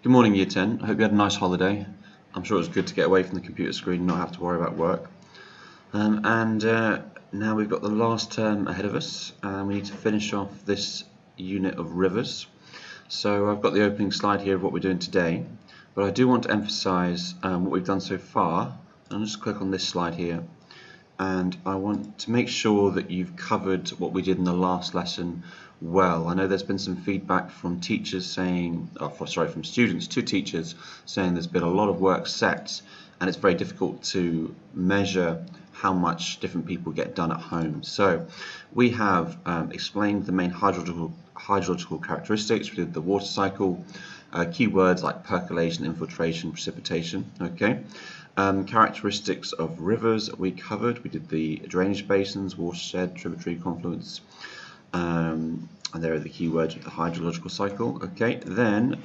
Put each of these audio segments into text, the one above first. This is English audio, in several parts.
Good morning, Year 10. I hope you had a nice holiday. I'm sure it was good to get away from the computer screen and not have to worry about work. Now we've got the last term ahead of us, and we need to finish off this unit of rivers. So I've got the opening slide here of what we're doing today, but I do want to emphasize what we've done so far. I'll just click on this slide here, and I want to make sure that you've covered what we did in the last lesson well. I know there's been some feedback from teachers saying, from students to teachers saying there's been a lot of work set and it's very difficult to measure how much different people get done at home. So we have explained the main hydrological characteristics. We did the water cycle, keywords like percolation, infiltration, precipitation. Okay. Characteristics of rivers we covered. We did the drainage basins, watershed, tributary, confluence, and there are the keywords of the hydrological cycle. Okay, then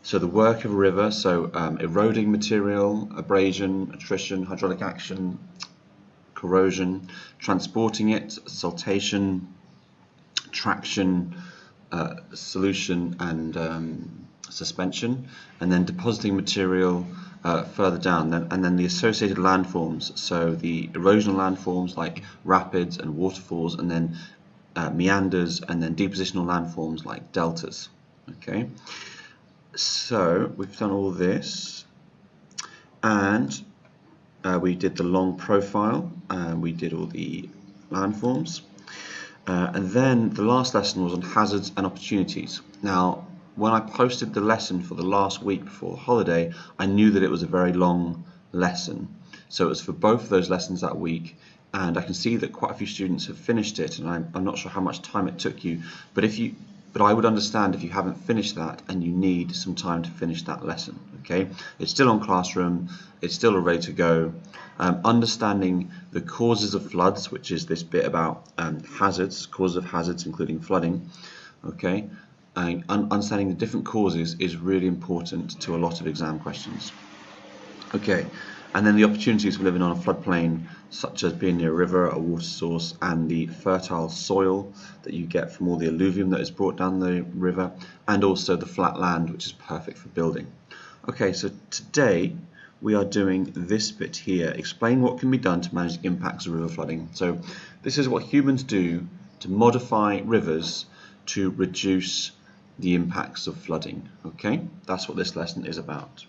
so the work of a river, so eroding material, abrasion, attrition, hydraulic action, corrosion, transporting it, siltation, traction, solution, and suspension, and then depositing material further down, and then the associated landforms, so the erosional landforms like rapids and waterfalls, and then meanders, and then depositional landforms like deltas. Okay, so we've done all this, and we did the long profile, and we did all the landforms, and then the last lesson was on hazards and opportunities. Now, when I posted the lesson for the last week before holiday, I knew that it was a very long lesson. So it was for both of those lessons that week, and I can see that quite a few students have finished it, and I'm not sure how much time it took you, but I would understand if you haven't finished that and you need some time to finish that lesson. Okay, it's still on Classroom, it's still ready to go. Understanding the causes of floods, which is this bit about hazards, causes of hazards including flooding. Okay, and understanding the different causes is really important to a lot of exam questions. Okay, and then the opportunities for living on a floodplain, such as being near a river, a water source, and the fertile soil that you get from all the alluvium that is brought down the river, and also the flat land, which is perfect for building. Okay, so today we are doing this bit here. Explain what can be done to manage the impacts of river flooding. So this is what humans do to modify rivers to reduce the impacts of flooding. Okay, that's what this lesson is about.